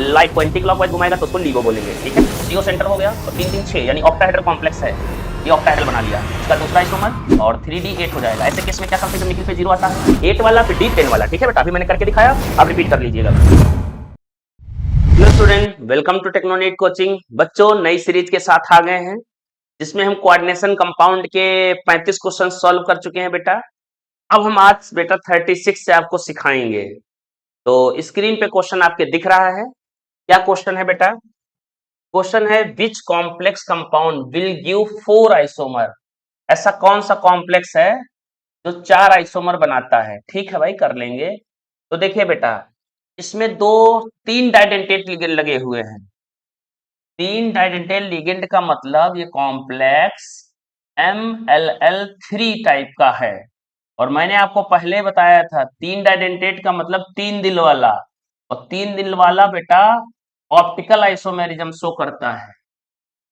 Light को anti clockwise घुमाएगा तो उसको लीवो बोलेंगे, ठीक है। CO सेंटर हो गया और 3 3 6 यानी ऑक्टाहेड्रल कॉम्प्लेक्स है, ये ऑक्टाहेड्रल बना लिया। इसका दूसरा आइसोमर और 3D 8 हो जाएगा। ऐसे केस में क्या कंफ्यूजन निकल पे 0 आता है, 8 वाला फिर D 10 वाला, ठीक है बेटा। अभी मैंने करके दिखाया, आप रिपीट कर लीजिएगा। Hello student, welcome to Technonet coaching. बच्चों नई सीरीज के साथ आ गए हैं जिसमें हम कोऑर्डिनेशन कंपाउंड के 35 क्वेश्चन सॉल्व कर चुके हैं बेटा। अब हम आज बेटा 36 से आपको सिखाएंगे। तो स्क्रीन पे क्वेश्चन आपके दिख रहा है। क्या क्वेश्चन है बेटा? क्वेश्चन है which complex compound will give 4 isomer. ऐसा कौन सा कॉम्प्लेक्स है जो 4 आइसोमर बनाता है? ठीक है भाई, कर लेंगे। तो देखिए बेटा, इसमें 3 डाइडेंटेट लिगेंड लगे हुए हैं। 3 डाइडेंटेट लिगेंड का मतलब ये कॉम्प्लेक्स MLL3 टाइप का है। और मैंने आपको पहले बताया था 3 डाइडेंटेट का मतलब 3 दिल वाला, और 3 दिल वाला बेटा ऑप्टिकल आइसोमेरिज्म शो करता है।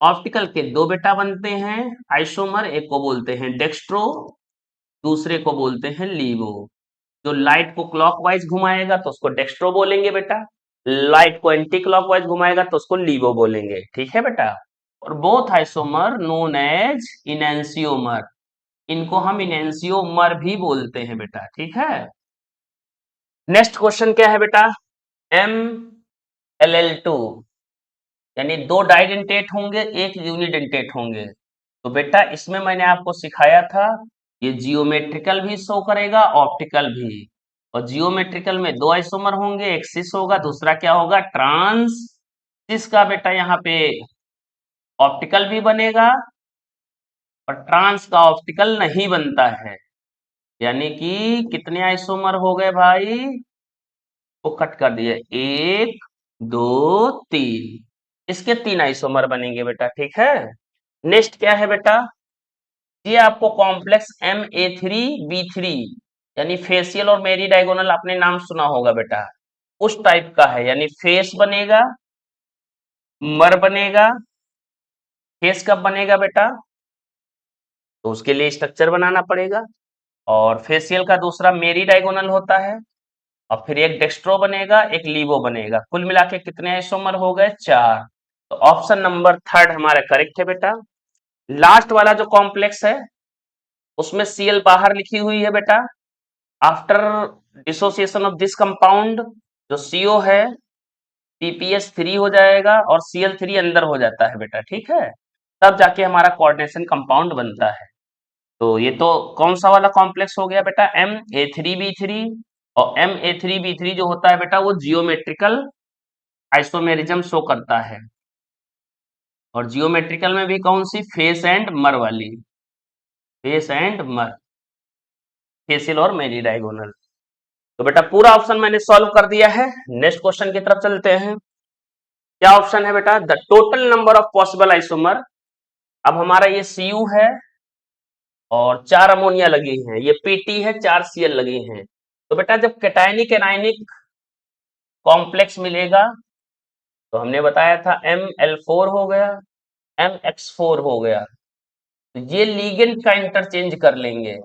ऑप्टिकल के 2 बेटा बनते हैं आइसोमर, एक को बोलते हैं डेक्स्ट्रो, दूसरे को बोलते हैं लीवो। जो लाइट को क्लॉकवाइज घुमाएगा तो उसको डेक्स्ट्रो बोलेंगे बेटा, लाइट को एंटी क्लॉकवाइज घुमाएगा तो उसको लीवो बोलेंगे, ठीक है बेटा। और बोथ आइसोमर नोन एज इनेंसियोमर, इनको हम इनेंसियोमर भी बोलते हैं बेटा, ठीक है। नेक्स्ट क्वेश्चन क्या है बेटा? MLL2 यानी 2 डाइडेंटेट होंगे, एक यूनिडेंटेट होंगे। तो बेटा इसमें मैंने आपको सिखाया था ये जियोमेट्रिकल भी शो करेगा, ऑप्टिकल भी। और जियोमेट्रिकल में 2 आइसोमर होंगे, एक सिस होगा, दूसरा क्या होगा? ट्रांस। सिस का बेटा यहाँ पे ऑप्टिकल भी बनेगा और ट्रांस का ऑप्टिकल नहीं बनता है। यानी कि कितने आइसोमर हो गए भाई? वो कट कर दिए, 1 2 3। इसके 3 आइसोमर बनेंगे बेटा, ठीक है। नेक्स्ट क्या है बेटा? ये आपको कॉम्प्लेक्स MA3B3 यानी फेशियल और मेरी डायगोनल आपने नाम सुना होगा बेटा, उस टाइप का है। यानी फेस बनेगा, मर बनेगा। फेस कब बनेगा बेटा? तो उसके लिए स्ट्रक्चर बनाना पड़ेगा। और फेशियल का दूसरा मेरी डायगोनल होता है, और फिर एक डेक्स्ट्रो बनेगा, एक लीवो बनेगा। कुल मिला के कितने आइसोमर हो गए? 4। तो ऑप्शन नंबर 3 हमारा करेक्ट है बेटा। लास्ट वाला जो कॉम्प्लेक्स है उसमें Cl बाहर लिखी हुई है बेटा। After dissociation of this compound जो CO है PPS3 हो जाएगा और Cl3 अंदर हो जाता है बेटा, ठीक है। तब जाके हमारा कोऑर्डिनेशन कंपाउंड बनता है। तो ये तो कौन सा वाला कॉम्प्लेक्स हो गया बेटा? MA3B3। और MA3B3 जो होता है बेटा वो जियोमेट्रिकल आइसोमेरिज्म शो करता है। और जियोमेट्रिकल में भी कौन सी? फेस एंड मर वाली, फेस एंड मर, फेसियल और मेरी डायगोनल। तो बेटा पूरा ऑप्शन मैंने सॉल्व कर दिया है। नेक्स्ट क्वेश्चन की तरफ चलते हैं। क्या ऑप्शन है बेटा? The total number of possible isomer. अब हमारा ये Cu है और 4 अमोनिया लगी हैं, ये Pt है, 4 Cl लगी हैं। तो बेटा जब कैटायनिक एनायनिक कॉम्प्लेक्स मिलेगा तो हमने बताया था ML4 हो गया, MX4 हो गया। तो ये लीगेंड का इंटरचेंज कर लेंगे,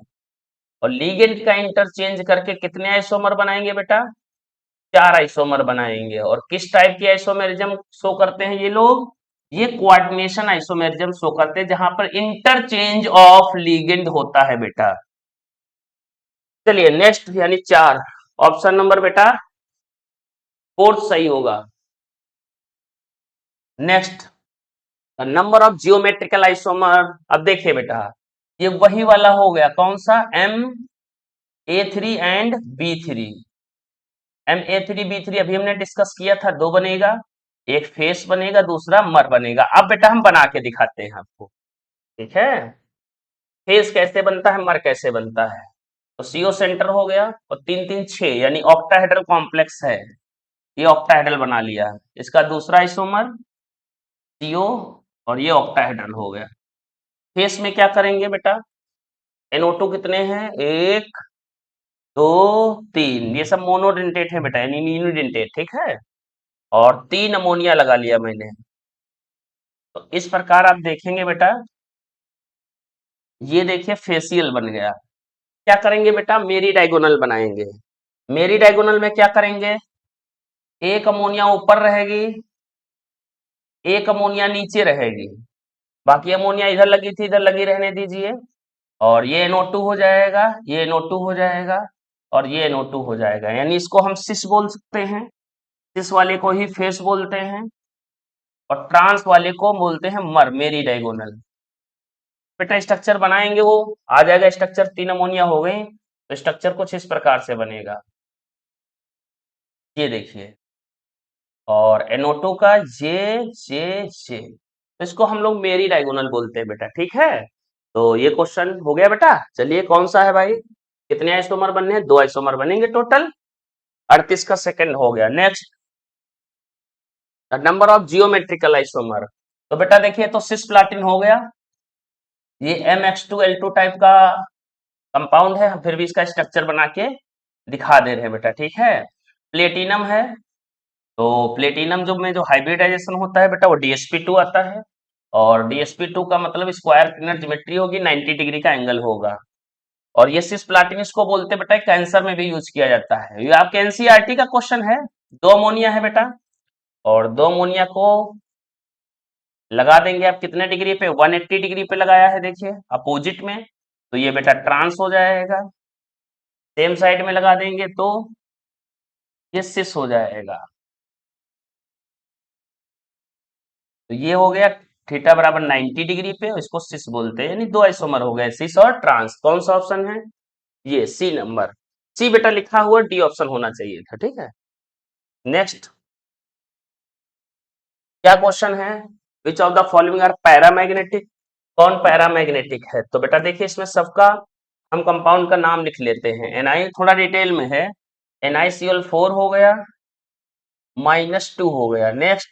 और लीगेंड का इंटरचेंज करके कितने आइसोमर बनाएंगे बेटा? 4 आइसोमर बनाएंगे। और किस टाइप की आइसोमेरिज्म शो करते हैं ये लोग? ये कोऑर्डिनेशन आइसोमेरिज्म शो करते हैं जहां पर इंटरचेंज ऑफ लीगेंड होता है बेटा। चलिए नेक्स्ट यानी 4, ऑप्शन नंबर बेटा 4 सही होगा। Next number of geometrical isomer. अब देखिए बेटा ये वही वाला हो गया, कौन सा? MA3 and B3। MA3B3 अभी हमने डिस्कस किया था, 2 बनेगा, एक फेस बनेगा, दूसरा मर बनेगा। अब बेटा हम बना के दिखाते हैं आपको, ठीक है। फेस कैसे बनता है, मर कैसे बनता है। तो CO सेंटर हो गया और 3 3 6 यानी ऑक्टाहेड्रल कॉम्प्लेक्स है, ये ऑक्टाहेड्रल बना लिया। इसका दूसरा आइसोमर CO और ये ऑक्टाहेड्रल हो गया। फेस में क्या करेंगे बेटा? NO2 कितने हैं? 1 2 3, ये सब मोनोडेंटेट है बेटा, यानी यूनिडेंटेट, ठीक है। और 3 अमोनिया लगा लिया मैंने। तो इस प्रकार आप देखेंगे बेटा, ये देखिए फेशियल बन गया। क्या करेंगे बेटा? मेरी डायगोनल बनाएंगे। मेरी डायगोनल में क्या करेंगे? एक अमोनिया ऊपर रहेगी, एक अमोनिया नीचे रहेगी, बाकी अमोनिया इधर लगी थी इधर लगी रहने दीजिए। और ये NO2 हो जाएगा, ये NO2 हो जाएगा, और ये NO2 हो जाएगा, यानी इसको हम सिस बोल सकते हैं। सिस वाले को ही फेस बोलते हैं, और ट्रांस वाले को बोलते हैं मर, मेरी डायगोनल। बेटा स्ट्रक्चर बनाएंगे वो आ जाएगा स्ट्रक्चर, 3 अमोनिया हो गई, तो स्ट्रक्चर कुछ इस प्रकार से बनेगा, ये देखिए। और NO2 का जे जे जे, तो इसको हम लोग मेरी डायगोनल बोलते हैं बेटा, ठीक है। तो ये क्वेश्चन हो गया बेटा। चलिए कौन सा है भाई, कितने आइसोमर बनने हैं, 2 आइसोमर बनेंगे टोटल, 38 का सेकंड हो गया। Next, number of geometrical isomer. तो बेटा देखिए, तो सिस प्लाटिन हो गया, ये MX2L2 टाइप का कंपाउंड है, हम फिर भी इसका स्ट्रक्चर बना के दिखा दे रहे हैं बेटा, ठीक है। प्लेटिनम है, तो प्लेटिनम जो में जो हाइब्रिडाइजेशन होता है बेटा, वो DsP2 आता है, और DsP2 का मतलब स्क्वायर फिंगर ज्योमेट्री होगी, 90 डिग्री का एंगल होगा। और ये सिस प्लाटिनस को बोलते हैं बेटा, कैंसर में भी यूज किया जाता है, ये आपके NCERT का क्वेश्चन है। 2 अमोनिया है बेटा, और 2 अमोनिया को लगा देंगे आप कितने डिग्री पे, 180 डिग्री पे लगाया है, देखिए अपोजिट में, तो ये बेटा ट्रांस हो जाएगा। सेम साइड में लगा देंगे तो ये सिस हो जाएगा। तो ये हो गया थीटा बराबर 90 डिग्री पे, इसको सिस बोलते हैं, यानी 2 आइसोमर हो गए, सिस और ट्रांस। कौन सा ऑप्शन है, ये सी नंबर। सी बेटा लिखा हुआ, डी ऑप्शन होना चाहिए था, ठीक है। नेक्स्ट, क्या क्वेश्चन है, which of the following are paramagnetic, कौन पैरामैग्नेटिक है। तो बेटा देखिए, इसमें सबका हम कंपाउंड का नाम लिख लेते हैं। एनआई थोड़ा डिटेल में है, NiCl4 हो गया, -2 हो गया। नेक्स्ट,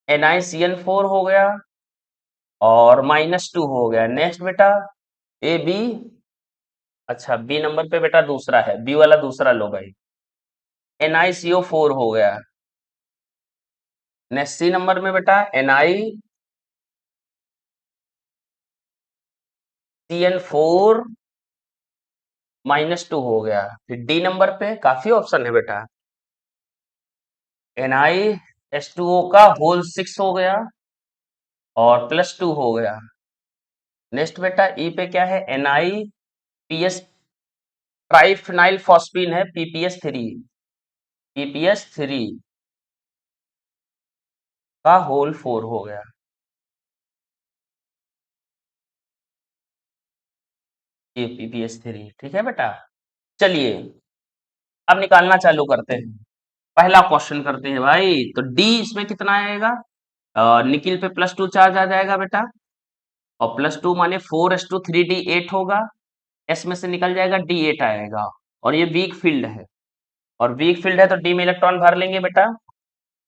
NiCN4 हो गया, और -2 हो गया। नेक्स्ट बेटा, ए बी, अच्छा बी नंबर पे बेटा दूसरा है, बी वाला दूसरा लो भाई, NiCO4 हो गया। नेक्स्ट सी नंबर में बेटा NiCN4 -2 हो गया। फिर डी नंबर पे काफी ऑप्शन है बेटा, NiH2O का होल 6 हो गया, और +2 हो गया। नेक्स्ट बेटा ई पे क्या है, NiPS ट्राइफिनाइल फॉस्फीन है, PPS3 का होल 4 हो गया। ये PPS3, ठीक है बेटा। चलिए अब निकालना चालू करते हैं, पहला क्वेश्चन करते हैं भाई। तो डी इसमें कितना आएगा, निकिल पे +2 चार्ज आ जाएगा बेटा, और +2 माने 4:3D8 होगा, एस में से निकल जाएगा, D8 आएगा। और ये वीक फील्ड है, और वीक फील्ड है तो डी में इलेक्ट्रॉन भर लेंगे बेटा,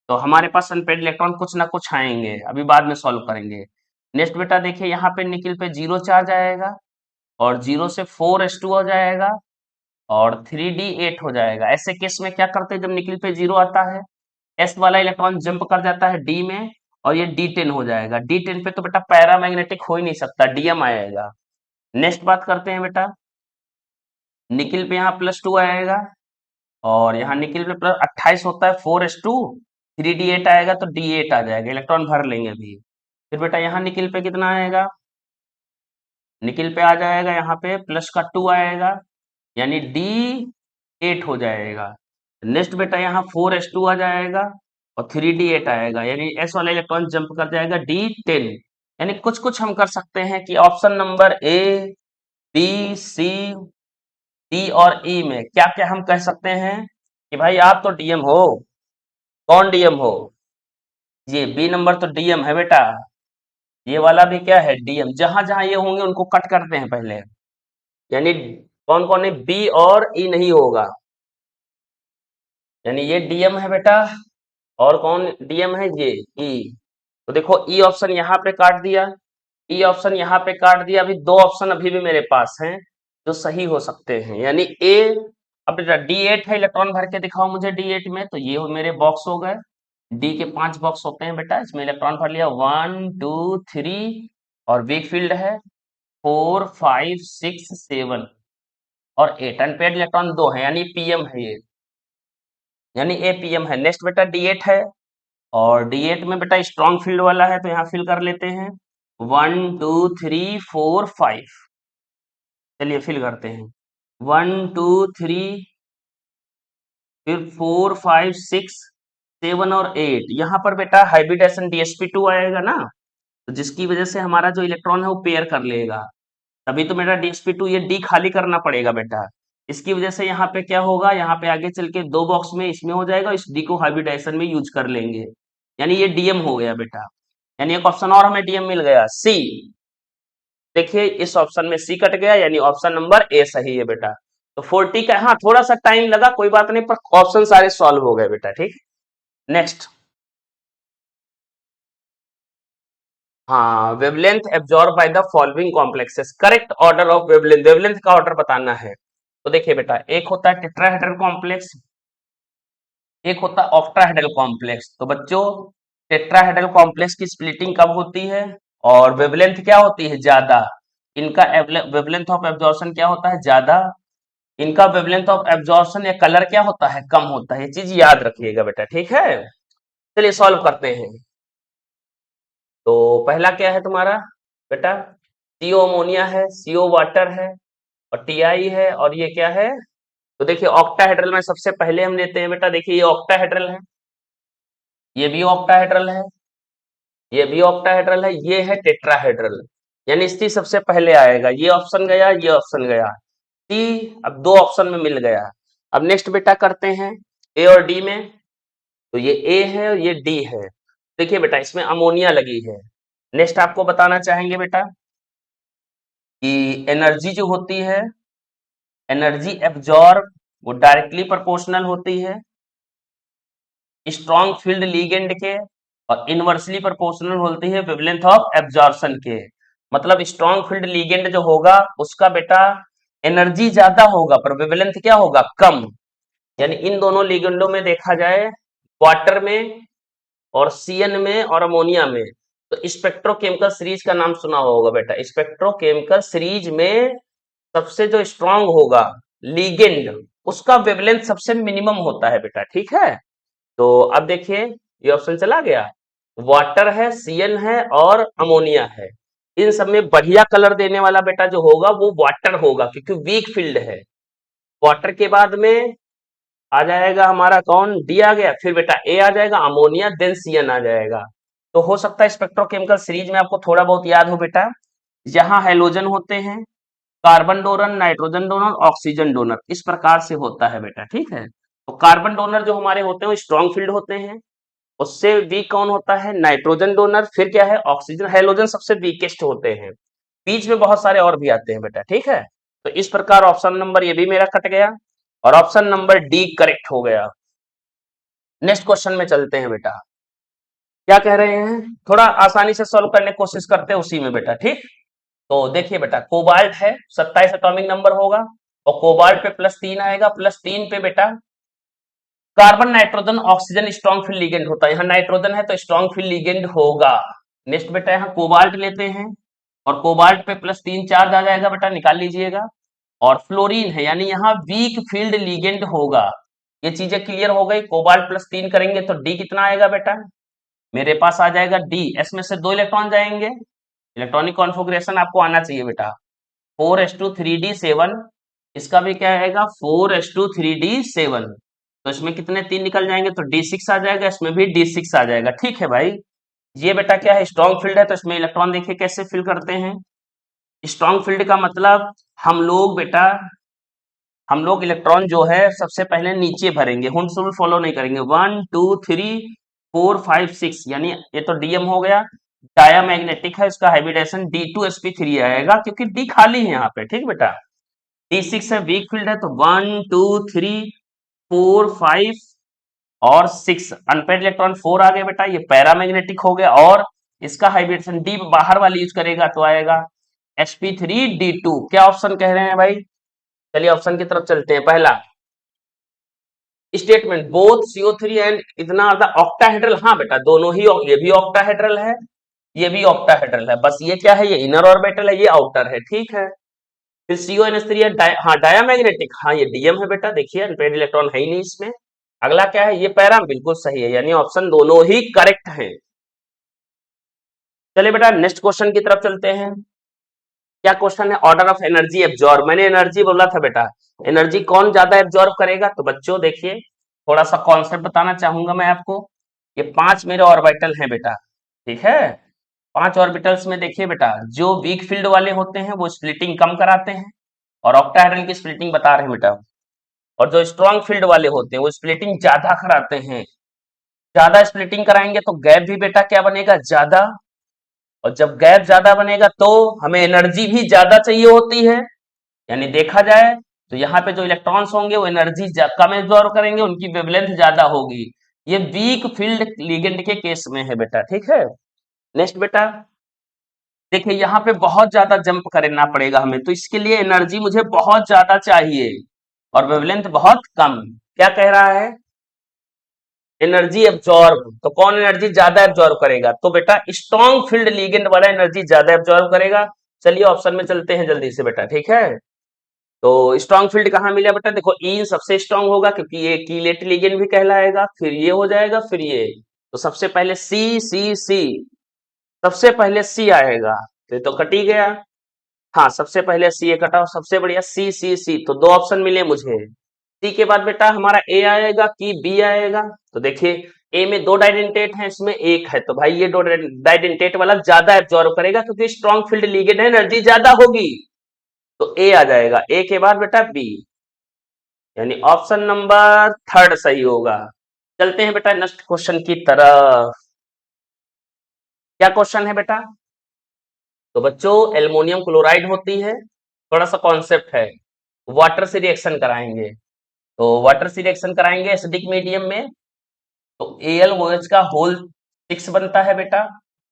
तो हमारे पास अनपेड इलेक्ट्रॉन कुछ ना कुछ आएंगे, अभी बाद में सॉल्व करेंगे। नेक्स्ट बेटा देखिए, यहाँ पे निकिल पे 0 चार्ज आएगा, और 0 से 4s2 हो जाएगा, और 3D8 हो जाएगा। ऐसे केस में क्या करते हैं, जब निकिल पे 0 आता है, एस वाला इलेक्ट्रॉन जंप कर जाता है डी में, और ये D10 हो जाएगा। D10 पे तो बेटा पैरामैग्नेटिक हो ही नहीं सकता, DM आएगा। नेक्स्ट बात करते हैं बेटा, निकिल पे यहाँ +2 आएगा, और यहाँ निकिल पे +28 होता है, 4s2, 3D8 आएगा तो D8 आ जाएगा, इलेक्ट्रॉन भर लेंगे अभी। फिर बेटा यहाँ निकिल पे कितना आएगा, निकिल पे आ जाएगा, यहाँ पे +2 आएगा, यानी D8 हो जाएगा। नेक्स्ट बेटा यहाँ 4s2 आ जाएगा, और 3D8 आएगा, यानी एस वाला इलेक्ट्रॉन जंप कर जाएगा D10। यानी कुछ कुछ हम कर सकते हैं कि option number A, B, C, D और ई में क्या क्या हम कह सकते हैं कि भाई आप तो DM हो। कौन DM हो, ये बी नंबर तो DM है बेटा, ये वाला भी क्या है, DM। जहां जहां ये होंगे उनको कट करते हैं पहले, यानी कौन कौन है, बी और ई नहीं होगा, यानी ये DM है बेटा, और कौन DM है, ये ई। तो देखो ई ऑप्शन यहाँ पे काट दिया, ई ऑप्शन यहाँ पे काट दिया, अभी 2 ऑप्शन अभी भी मेरे पास हैं जो सही हो सकते हैं, यानी ए। अब बेटा D8 है, इलेक्ट्रॉन भर के दिखाओ मुझे D8 में, तो ये मेरे बॉक्स हो गए, डी के 5 बॉक्स होते हैं बेटा, इसमें इलेक्ट्रॉन भर लिया, 1 2 3, और वीक फील्ड है 4 5 6 7 और 8, अनपेड इलेक्ट्रॉन 2 है, यानी PM है ये। यानी APM है। नेक्स्ट बेटा D8 है, और D8 में बेटा स्ट्रॉन्ग फील्ड वाला है, तो यहाँ फिल कर लेते हैं 1 2 3 4 5। चलिए फिल करते हैं 1 2 3, फिर 4 5 6 7 और 8। यहाँ पर बेटा हाइब्रिडेशन DsP2 आएगा ना, तो जिसकी वजह से हमारा जो इलेक्ट्रॉन है वो पेयर कर लेगा। तभी तो बेटा DsP2 ये D खाली करना पड़ेगा बेटा। इसकी वजह से यहाँ पे क्या होगा, यहाँ पे आगे चल के 2 बॉक्स में इसमें हो जाएगा, इस D को हाइब्रिडाइजेशन में यूज कर लेंगे, यानी ये DM हो गया बेटा। यानी एक ऑप्शन और हमें DM मिल गया, C। देखिए इस ऑप्शन में C कट गया, यानी ऑप्शन नंबर A सही है बेटा। तो 40 का, हाँ थोड़ा सा टाइम लगा, कोई बात नहीं, पर ऑप्शन सारे सॉल्व हो गए बेटा। ठीक, नेक्स्ट। हाँ, wavelength absorb by the following complexes, correct order of wavelength, wavelength का ऑर्डर बताना है। तो देखिए बेटा, एक होता है टेट्राहेड्रल कॉम्प्लेक्स, एक होता है ऑक्टाहेड्रल कॉम्प्लेक्स। तो बच्चों, टेट्राहेड्रल कॉम्प्लेक्स की स्प्लिटिंग कब होती है और वेवलेंथ क्या होती है, ज्यादा। इनका वेवलेंथ ऑफ एब्जॉर्प्शन क्या होता है, ज्यादा। इनका वेवलेंथ ऑफ एब्जॉर्प्शन या कलर क्या होता है, कम होता है। ये चीज याद रखिएगा बेटा, ठीक है। चलिए सॉल्व करते हैं। तो पहला क्या है तुम्हारा बेटा, सीओ अमोनिया है, सीओ वाटर है, और टीआई है, और ये क्या है। तो देखिए ऑक्टाहेड्रल में सबसे पहले हम लेते हैं बेटा, देखिए ये ऑक्टाहेड्रल है, ये भी ऑक्टाहेड्रल है, ये भी ऑक्टाहेड्रल है, ये है टेट्राहेड्रल। यानी सी सबसे पहले आएगा, ये ऑप्शन गया, ये ऑप्शन गया, सी अब दो ऑप्शन में मिल गया। अब नेक्स्ट बेटा करते हैं ए और डी में। तो ये ए है और ये डी है। देखिए बेटा इसमें अमोनिया लगी है। नेक्स्ट आपको बताना चाहेंगे बेटा कि एनर्जी जो होती है, एनर्जी एब्जॉर्ब, वो डायरेक्टली प्रोपोर्शनल होती है स्ट्रॉन्ग फील्ड लीगेंड के, और इनवर्सली प्रोपोर्शनल होती है वेवलेंथ ऑफ एब्जॉर्प्शन के। मतलब स्ट्रॉन्ग फील्ड लीगेंड जो होगा उसका बेटा एनर्जी ज्यादा होगा, पर वेवलेंथ क्या होगा, कम। यानी इन दोनों लीगेंडों में देखा जाए, वाटर में और सीएन में और अमोनिया में, तो स्पेक्ट्रोकेमिकल सीरीज का नाम सुना होगा बेटा। स्पेक्ट्रोकेमिकल सीरीज में सबसे जो स्ट्रांग होगा लीगेंड, उसका वेवलेंथ सबसे मिनिमम होता है बेटा, ठीक है। तो अब देखिए ये ऑप्शन चला गया, वाटर है, सीएन है और अमोनिया है। इन सब में बढ़िया कलर देने वाला बेटा जो होगा वो वाटर होगा, क्योंकि वीक फील्ड है। वाटर के बाद में आ जाएगा हमारा कौन, डी आ गया, फिर बेटा ए आ जाएगा, अमोनिया, देन सीएन आ जाएगा। तो हो सकता है स्पेक्ट्रोकेमिकल सीरीज में आपको थोड़ा बहुत याद हो बेटा, यहाँ हेलोजन होते हैं, carbon donor, nitrogen donor, oxygen donor, इस प्रकार से होता है बेटा, ठीक है। तो कार्बन डोनर जो हमारे होते हैं वो स्ट्रॉन्ग फील्ड होते हैं, उससे वीक कौन होता है, नाइट्रोजन डोनर, फिर क्या है ऑक्सीजन। हेलोजन सबसे वीकेस्ट होते हैं, बीच में बहुत सारे और भी आते हैं बेटा, ठीक है। तो इस प्रकार ऑप्शन नंबर ये भी मेरा कट गया, और ऑप्शन नंबर डी करेक्ट हो गया। नेक्स्ट क्वेश्चन में चलते हैं बेटा, क्या कह रहे हैं, थोड़ा आसानी से सॉल्व करने की कोशिश करते हैं उसी में बेटा, ठीक। तो देखिए बेटा, कोबाल्ट है, 27 एटॉमिक नंबर होगा, और कोबाल्ट पे +3 आएगा, +3 पे बेटा carbon, nitrogen, oxygen strong field ligand होता है। यहाँ नाइट्रोजन है तो स्ट्रॉन्ग फील्ड लिगेंड होगा। नेक्स्ट बेटा यहाँ कोबाल्ट लेते हैं, और कोबाल्ट पे +3 चार्ज आ जाएगा बेटा, निकाल लीजिएगा। और फ्लोरीन है, यानी यहाँ वीक फील्ड लिगेंड होगा। ये चीजें क्लियर हो गई। कोबाल्ट +3 करेंगे तो डी कितना आएगा बेटा, मेरे पास आ जाएगा डी, एस में से 2 इलेक्ट्रॉन जाएंगे, इलेक्ट्रॉनिक कॉन्फ़िगरेशन आपको आना चाहिए बेटा, 4s2 3d7। इसका भी क्या आएगा, 4s2 3d7। तो इसमें कितने 3 निकल जाएंगे, तो d6 आ जाएगा, इसमें भी d6 आ जाएगा, ठीक है भाई। ये बेटा क्या है, स्ट्रॉन्ग फील्ड है, तो इसमें इलेक्ट्रॉन देखिए कैसे फिल करते हैं। स्ट्रॉन्ग फील्ड का मतलब हम लोग बेटा, हम लोग इलेक्ट्रॉन जो है सबसे पहले नीचे भरेंगे, हुंस रूल फॉलो नहीं करेंगे। 1 2 3 4 5 6, यानी ये तो डीएम हो गया, डायामैग्नेटिक है, इसका हाइब्रिडेशन D2sp3 आएगा, क्योंकि डी खाली है यहाँ पे, ठीक बेटा। D6 है, वीक फील्ड है, तो 1 2 3 4 5 और 6, अनपेड इलेक्ट्रॉन 4 आ गए बेटा, ये पैरामैग्नेटिक हो गया, और इसका हाइब्रिडेशन डी बाहर वाली यूज करेगा तो आएगा sp3d2। क्या ऑप्शन कह रहे हैं भाई, चलिए ऑप्शन की तरफ चलते हैं। पहला स्टेटमेंट, बोथ CO3 एंड इतना ऑक्टाहेड्रल, हाँ बेटा दोनों ही, ये भी ऑक्टाहेड्रल है, ये भी ऑक्टाहेड्रल है, बस ये क्या है, ये इनर ऑर्बिटल है, ये आउटर है, ठीक है। फिर CONH3 है, हाँ डायामैग्नेटिक, हाँ ये डीएम है बेटा, देखिए अनपेड इलेक्ट्रॉन है ही नहीं इसमें। अगला क्या है, ये पैरा बिल्कुल सही है, यानी ऑप्शन दोनों ही करेक्ट है। चलिए बेटा नेक्स्ट क्वेश्चन की तरफ चलते हैं। क्या क्वेश्चन है, ऑर्डर ऑफ एनर्जी एब्जॉर्ब। मैंने एनर्जी बोला था बेटा, एनर्जी कौन ज्यादा एब्जॉर्ब करेगा। तो बच्चों देखिए, थोड़ा सा कॉन्सेप्ट बताना चाहूंगा मैं आपको। ये 5 मेरे ऑर्बिटल हैं बेटा, ठीक है। 5 ऑर्बिटल्स में देखिए बेटा, जो वीक फील्ड वाले होते हैं वो स्प्लिटिंग कम कराते हैं, और ऑक्टाहेड्रल की स्प्लिटिंग बता रहे हैं बेटा। और जो स्ट्रॉन्ग फील्ड वाले होते हैं वो स्प्लिटिंग ज्यादा कराते हैं। ज्यादा स्प्लिटिंग कराएंगे तो गैप भी बेटा क्या बनेगा, ज्यादा। और जब गैप ज्यादा बनेगा तो हमें एनर्जी भी ज्यादा चाहिए होती है। यानी देखा जाए तो यहाँ पे जो इलेक्ट्रॉन्स होंगे वो एनर्जी कम एब्जॉर्ब करेंगे, उनकी वेवलेंथ ज्यादा होगी। ये वीक फील्ड लिगेंड के केस में है बेटा, ठीक है। नेक्स्ट बेटा देखिए, यहाँ पे बहुत ज्यादा जंप करना पड़ेगा हमें, तो इसके लिए एनर्जी मुझे बहुत ज्यादा चाहिए और वेवलेंथ बहुत कम। क्या कह रहा है, एनर्जी एब्जॉर्ब, तो कौन एनर्जी ज्यादा एब्जॉर्ब करेगा, तो बेटा स्ट्रॉन्ग फील्ड लिगेंड वाला एनर्जी ज्यादा एब्जॉर्ब करेगा। चलिए ऑप्शन में चलते हैं जल्दी से बेटा, ठीक है। तो स्ट्रॉन्ग फील्ड कहाँ मिला बेटा, देखो ई सबसे स्ट्रॉन्ग होगा क्योंकि ये कीलेट लिगेंड भी कहलाएगा, फिर ये हो जाएगा, फिर ये। तो सबसे पहले सी सी सी, सबसे पहले सी आएगा, तो ये तो कट ही गया। हाँ सबसे पहले सी ए कटा, सबसे बढ़िया सी सी सी, तो दो ऑप्शन मिले मुझे। सी के बाद बेटा हमारा ए आएगा कि बी आएगा। तो देखिए, ए में दो डाइडेंटेट है, इसमें एक है, तो भाई ये दो डाइडेंटेट वाला ज्यादा एब्जॉर्ब करेगा क्योंकि स्ट्रॉन्ग फील्ड लिगेंड है, एनर्जी ज्यादा होगी। तो ए आ जाएगा, ए के बाद बेटा बी, यानी ऑप्शन नंबर थर्ड सही होगा। चलते हैं बेटा नेक्स्ट क्वेश्चन की तरफ। क्या क्वेश्चन है बेटा, तो बच्चों एल्युमिनियम क्लोराइड होती है, थोड़ा सा कॉन्सेप्ट है। वाटर से रिएक्शन कराएंगे, तो वाटर से रिएक्शन कराएंगे एसिडिक मीडियम में, तो AlOH का होल 6 बनता है बेटा।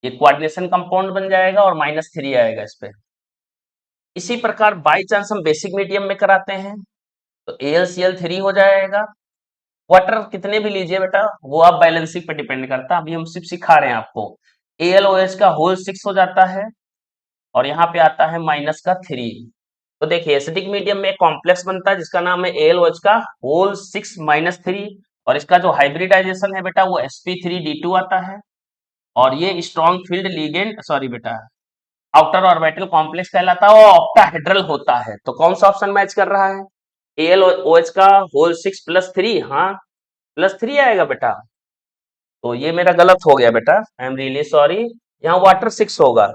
ये कोऑर्डिनेशन कंपाउंड बन जाएगा और -3 आएगा इस पे। इसी प्रकार बाई चांस हम बेसिक मीडियम में कराते हैं तो AlCl3 हो जाएगा। वाटर कितने भी लीजिए बेटा, वो आप बैलेंसिंग पे डिपेंड करता है, अभी हम सिर्फ सिखा रहे हैं आपको। AlOH का होल 6 हो जाता है, और यहाँ पे आता है -3। तो देखिए एसिडिक मीडियम में कॉम्प्लेक्स बनता है जिसका नाम है AlOH का होल 6 - 3, और इसका जो हाइब्रिडाइजेशन है बेटा वो sp3d2 आता है। और ये स्ट्रॉन्ग फील्ड लिगेंड, सॉरी बेटा, आउटर ऑर्बिटल कॉम्प्लेक्स कहलाता है और ऑक्टाहेड्रल होता है। तो कौन सा ऑप्शन मैच कर रहा है, AlOH का होल 6 + 3, हाँ +3 आएगा बेटा। तो ये मेरा गलत हो गया बेटा, आई एम रियली सॉरी, यहाँ वाटर 6 होगा।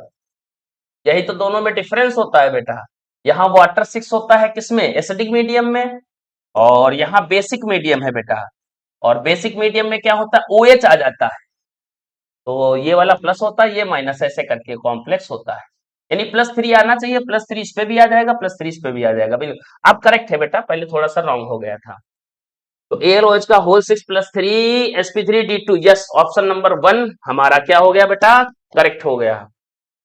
यही तो दोनों में डिफरेंस होता है बेटा, यहाँ वाटर 6 होता है किसमें, एसिडिक मीडियम में, और यहाँ बेसिक मीडियम है बेटा। और बेसिक मीडियम में क्या होता है, OH आ जाता है, तो ये वाला प्लस होता है, ये माइनस, ऐसे करके कॉम्प्लेक्स होता है। यानी +3 आना चाहिए, +3 इस पे भी आ जाएगा, +3 इस पे भी आ जाएगा, बिल्कुल आप करेक्ट है बेटा, पहले थोड़ा सा रॉन्ग हो गया था। तो AlOH का whole 6 + 3 sp3d2, yes option number 1 हमारा क्या हो गया बेटा, करेक्ट हो गया।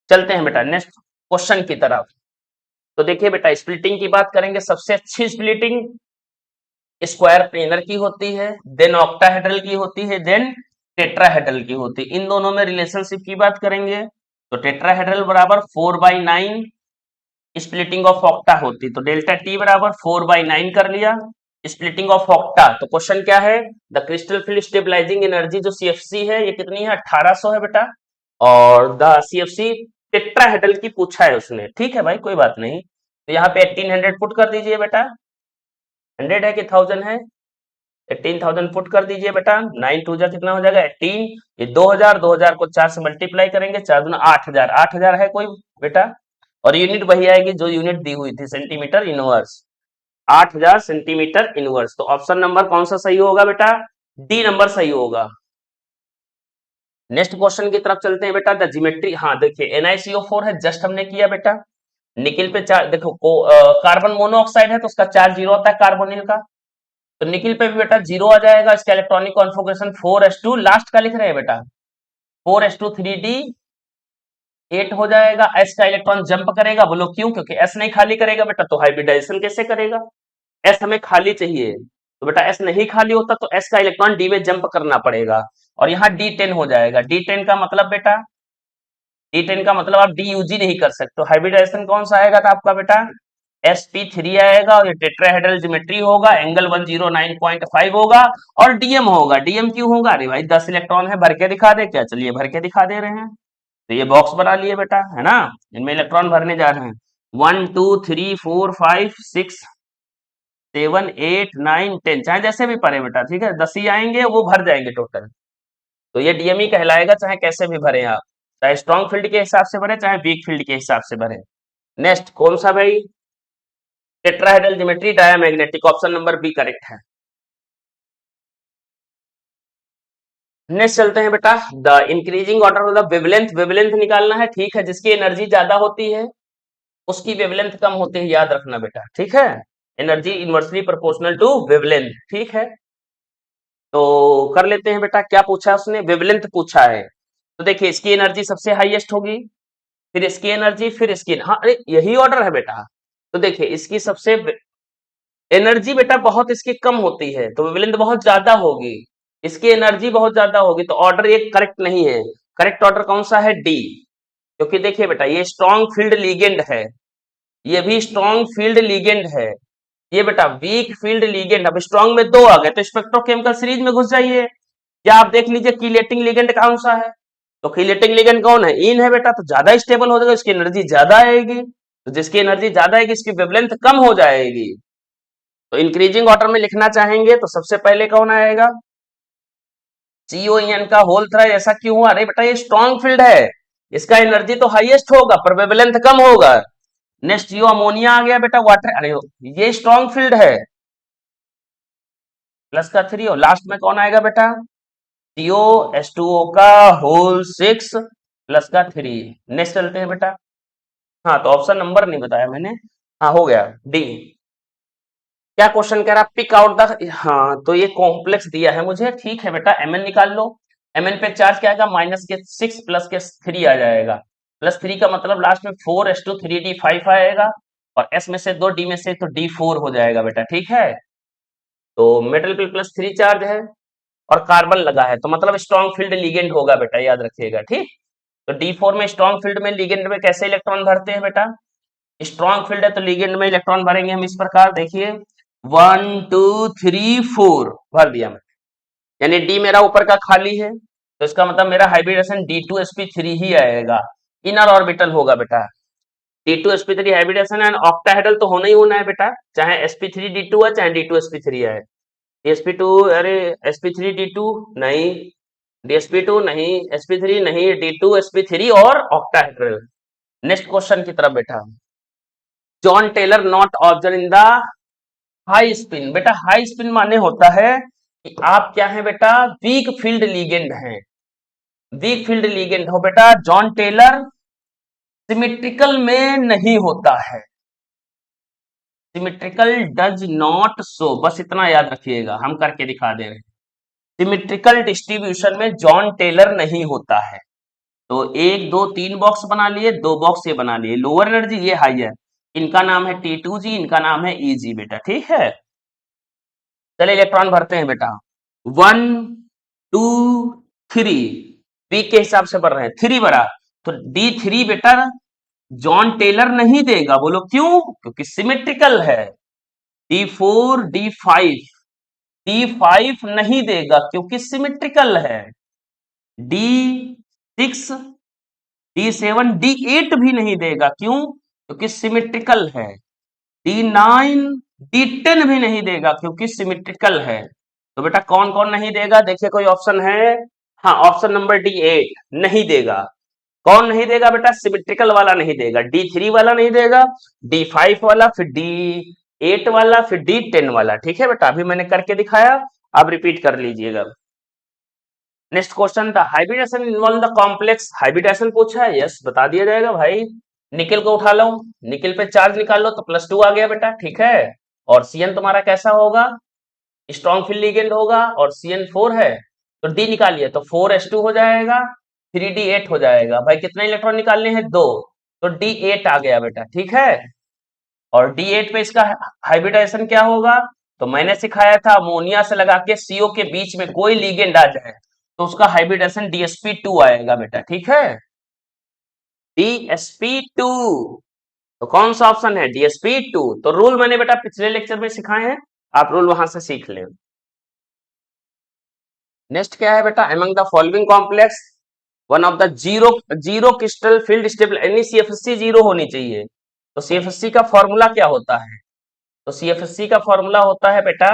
चलते हैं बेटा नेक्स्ट क्वेश्चन की तरफ। तो देखिए बेटा स्प्लिटिंग की बात करेंगे, सबसे अच्छी स्प्लिटिंग स्क्वायर प्लेनर की होती है, देन ऑक्टाहेड्रल की होती है, देन टेट्राहेड्रल की होती है। इन दोनों में रिलेशनशिप की बात करेंगे तो टेट्राहेड्रल बराबर 4/9 स्प्लिटिंग ऑफ ऑक्टा होती, तो डेल्टा टी बराबर 4/9 कर लिया। स्प्लिटिंग ऑफ ऑक्टा, तो क्वेश्चन क्या है, the crystal field stabilising energy जो CFC है ये कितनी है, 1800 है बेटा। और द CFC टेट्राहेड्रल की पूछा है उसने, ठीक है भाई कोई बात नहीं। तो यहाँ पे 1800 पुट कर दीजिए बेटा, 100 है कि 1000 है, 18,000 पुट कर दीजिए बेटा, 9 2 जा कितना हो जाएगा 18, ये 2000, 2000 को 4 से मल्टीप्लाई करेंगे, 4 दूना 8000, 8000 है कोई बेटा। और यूनिट वही आएगी जो यूनिट दी हुई थी, सेंटीमीटर इनवर्स, 8000 सेंटीमीटर इनवर्स। तो ऑप्शन नंबर कौन सा सही होगा बेटा, डी नंबर सही होगा। नेक्स्ट क्वेश्चन की तरफ चलते हैं बेटा, द ज्योमेट्री, हाँ देखिए NiCO4 है, जस्ट हमने किया बेटा। निकिल पे चार्ज देखो, कार्बन मोनोऑक्साइड है तो उसका चार्ज 0 होता है कार्बोनिल का, तो निकिल पे भी बेटा 0 आ जाएगा। इसका इलेक्ट्रॉनिक कॉन्फ़िगरेशन 4s2, लास्ट का लिख रहे हैं बेटा, 4s2 3d 8 हो जाएगा। s का इलेक्ट्रॉन जंप करेगा, बोलो क्यों, क्योंकि s नहीं खाली करेगा बेटा, तो हाइब्रिडाइजेशन कैसे करेगा, s हमें खाली चाहिए, तो बेटा s नहीं खाली होता तो s का इलेक्ट्रॉन d में जंप करना पड़ेगा, और यहाँ d10 हो जाएगा। d10 का मतलब बेटा, d10 का मतलब आप DUG नहीं कर सकते, तो हाइब्रिडाइजेशन कौन सा आएगा था आपका बेटा, sp3 आएगा और ये टेट्राहेड्रल ज्योमेट्री होगा, एंगल 109.5 होगा और डीएम होगा। डीएम क्यों होगा? अरे भाई 10 इलेक्ट्रॉन है, भर के दिखा दे क्या? चलिए भर के दिखा दे रहे हैं। तो ये बॉक्स बना लिए बेटा, है ना, इनमें इलेक्ट्रॉन भरने जा रहे हैं। 1 2 3 4 5 6 7 8 9 10, चाहे जैसे भी पढ़े बेटा, ठीक है, 10 ही आएंगे, वो भर जाएंगे टोटल। तो ये डीएमई कहलाएगा, चाहे कैसे भी भरे आप, चाहे स्ट्रॉन्ग फील्ड के हिसाब से भरे, चाहे वीक फील्ड के हिसाब से भरे। नेक्स्ट कौन सा भाई? Tetrahedral geometry diamagnetic, option number B correct है। नेक्स्ट चलते हैं बेटा, the increasing order of the wavelength. Wavelength निकालना है, ठीक है, जिसकी एनर्जी ज्यादा होती है उसकी वेवलेंथ कम होती है, याद रखना बेटा, ठीक है। Energy inversely proportional to wavelength, ठीक है। तो कर लेते हैं बेटा, क्या पूछा उसने? वेवलेंथ पूछा है। तो देखिए इसकी एनर्जी सबसे हाईएस्ट होगी, फिर इसकी एनर्जी, फिर इसकी, हाँ अरे यही ऑर्डर है बेटा। तो देखिए इसकी सबसे एनर्जी बेटा बहुत इसकी कम होती है, तो वेवलेंथ बहुत ज्यादा होगी। इसकी एनर्जी बहुत ज्यादा होगी, तो ऑर्डर ये करेक्ट नहीं है। करेक्ट ऑर्डर कौन सा है? डी। क्योंकि देखिए बेटा ये स्ट्रॉन्ग फील्ड लिगेंड है, ये भी स्ट्रॉन्ग फील्ड लिगेंड है, ये बेटा वीक फील्ड लिगेंड। अब स्ट्रॉन्ग में दो आ गए, तो स्पेक्ट्रोकेमिकल सीरीज में घुस जाइए। क्या आप देख लीजिए कीलेटिंग लिगेंड कौन सा है? तो कीलेटिंग लिगेंड कौन है? इन है बेटा, तो ज्यादा स्टेबल हो जाएगा, इसकी एनर्जी ज्यादा आएगी। तो जिसकी एनर्जी ज्यादा आएगी इसकी वेवलेंथ कम हो जाएगी। तो इंक्रीजिंग ऑर्डर में लिखना चाहेंगे तो सबसे पहले कौन आएगा? COEN का होल थ्रा। ऐसा क्यों हुआ? अरे बेटा ये स्ट्रॉन्ग फील्ड है, इसका एनर्जी तो हाईएस्ट होगा पर वेवलेंथ कम होगा। नेक्स्ट यो अमोनिया आ गया बेटा, वाटर, अरे ये स्ट्रॉन्ग फील्ड है, प्लस का 3, और लास्ट में कौन आएगा बेटा? COH2O का होल 6 प्लस का 3। नेक्स्ट चलते हैं बेटा। हाँ तो ऑप्शन नंबर नहीं बताया मैंने, हाँ हो गया डी। क्या क्वेश्चन कह रहा? पिक आउट द, हाँ तो ये कॉम्प्लेक्स दिया है मुझे, ठीक है बेटा, mn निकाल लो। mn पे चार्ज क्या आएगा? -6 प्लस के 3 आ जाएगा। +3 का मतलब लास्ट में 4s2 3d5 आएगा, और s में से 2 d में से तो d4 हो जाएगा बेटा, ठीक है। तो मेटल पे +3 चार्ज है और कार्बन लगा है, तो मतलब स्ट्रॉन्ग फील्ड लिगेंड होगा बेटा, याद रखिएगा, ठीक। तो D4 में स्ट्रॉन्ग फील्ड में लिगेंड में कैसे इलेक्ट्रॉन भरते हैं बेटा? स्ट्रॉन्ग फील्ड है तो लिगेंड में इलेक्ट्रॉन भरेंगे हम इस प्रकार, देखिए 1 2 3 4 भर दिया मैं, यानी डी मेरा ऊपर का खाली है, तो इसका मतलब मेरा हाइब्रिडेशन D2sp3 ही आएगा, इनर ऑर्बिटल होगा बेटा। D2sp3 हाइब्रिडेशन एंड ऑक्टाहेड्रल तो होना ही होना है बेटा, चाहे sp3d2 है चाहे D2sp3 है। sp2, अरे sp3d2 नहीं, dsp2 नहीं, sp3 नहीं, D2sp3 और ऑक्टाहेड्रल। नेक्स्ट क्वेश्चन की तरफ बेटा, Jahn Teller not observe in the high spin. बेटा हाई स्पिन माने होता है कि आप क्या है बेटा? वीक फील्ड लीगेंड हैं, वीक फील्ड लीगेंड हो बेटा। जॉन टेलर सिमेट्रिकल में नहीं होता है, सिमेट्रिकल डज नॉट शो, बस इतना याद रखिएगा, हम करके दिखा दे रहे हैं। सिमेट्रिकल डिस्ट्रीब्यूशन में जॉन टेलर नहीं होता है। तो 1 2 3 बॉक्स बना लिए, 2 बॉक्स ये बना लिए, लोअर एनर्जी ये हाई है, इनका नाम है T2G, इनका नाम है EG बेटा, ठीक है। चलिए इलेक्ट्रॉन भरते हैं बेटा, 1 2 3, वीक के हिसाब से भर रहे हैं, 3 भरा, तो D3 बेटा जॉन टेलर नहीं देगा, बोलो क्यों? क्योंकि सिमेट्रिकल है। D4 D5 नहीं देगा क्योंकि सिमेट्रिकल है। D6 D7 D8 भी नहीं देगा, क्यों? क्योंकि सिमेट्रिकल है। D9 D10 भी नहीं देगा क्योंकि सिमेट्रिकल है। तो बेटा कौन कौन नहीं देगा? देखिए कोई ऑप्शन है? हाँ ऑप्शन नंबर D8 नहीं देगा। कौन नहीं देगा बेटा? सिमेट्रिकल वाला नहीं देगा, D3 वाला नहीं देगा, D5 वाला, फिर D8 वाला, फिर D10 वाला, ठीक है बेटा, अभी मैंने करके दिखाया, आप रिपीट कर लीजिएगा। नेक्स्ट क्वेश्चन था hybridisation involve the complex. Hybridisation पूछा है, यस बता दिया जाएगा भाई। निकल को उठा लो, निकल पे चार्ज निकाल लो, तो +2 आ गया बेटा, ठीक है। और Cn तुम्हारा कैसा होगा? स्ट्रॉन्ग फील्ड लिगेंड होगा, और Cn4 है, तो D निकालिए तो 4s2 हो जाएगा, 3d8 हो जाएगा। भाई कितने इलेक्ट्रॉन निकालने हैं? 2, तो D8 आ गया बेटा, ठीक है। और D8 पे इसका हाइब्रिडाइजेशन क्या होगा? तो मैंने सिखाया था अमोनिया से लगा के CO के बीच में कोई लिगेंड आ जाए तो उसका हाइब्रिडेशन DsP2 आएगा बेटा, ठीक है, DsP2। तो कौन सा ऑप्शन है? DsP2। तो रूल मैंने बेटा पिछले लेक्चर में सिखाए हैं, आप रूल वहां से सीख लें। नेक्स्ट क्या है बेटा? Among the following complex one of the zero zero crystal field stable, यानी CFSC जीरो होनी चाहिए। तो CFSC का फॉर्मूला क्या होता है? तो CFSC का फॉर्मूला होता है बेटा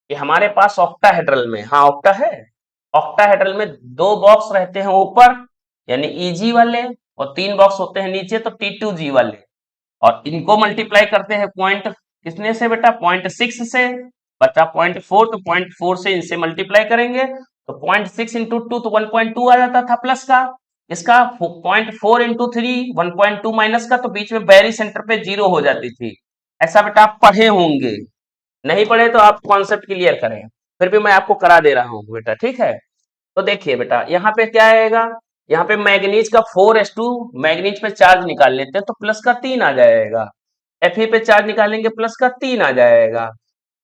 कि हमारे पास ऑक्टाहेड्रल में, हाँ ऑक्टा है, ऑक्टाहेड्रल में दो बॉक्स रहते हैं ऊपर यानी EG वाले, और तीन बॉक्स होते हैं नीचे तो T2G वाले, और इनको मल्टीप्लाई करते हैं पॉइंट कितने से बेटा? 0.6 से। बचा 0.4, तो 0.4 से इनसे मल्टीप्लाई करेंगे तो 0.6 इंटू 2 तो 1.2 आ जाता था प्लस का। इसका 0.4 इंटू 3 1.2 माइनस का, तो बीच में बैरी सेंटर पे जीरो हो जाती थी। ऐसा बेटा आप पढ़े होंगे, नहीं पढ़े तो आप कॉन्सेप्ट क्लियर करें, फिर भी मैं आपको करा दे रहा हूँ बेटा, ठीक है। तो देखिए बेटा यहाँ पे क्या आएगा, यहाँ पे मैग्नीज का 4s2, मैग्नीज पे चार्ज निकाल लेते हैं तो प्लस का 3 आ जाएगा। Fe पे चार्ज निकालेंगे प्लस का 3 आ जाएगा।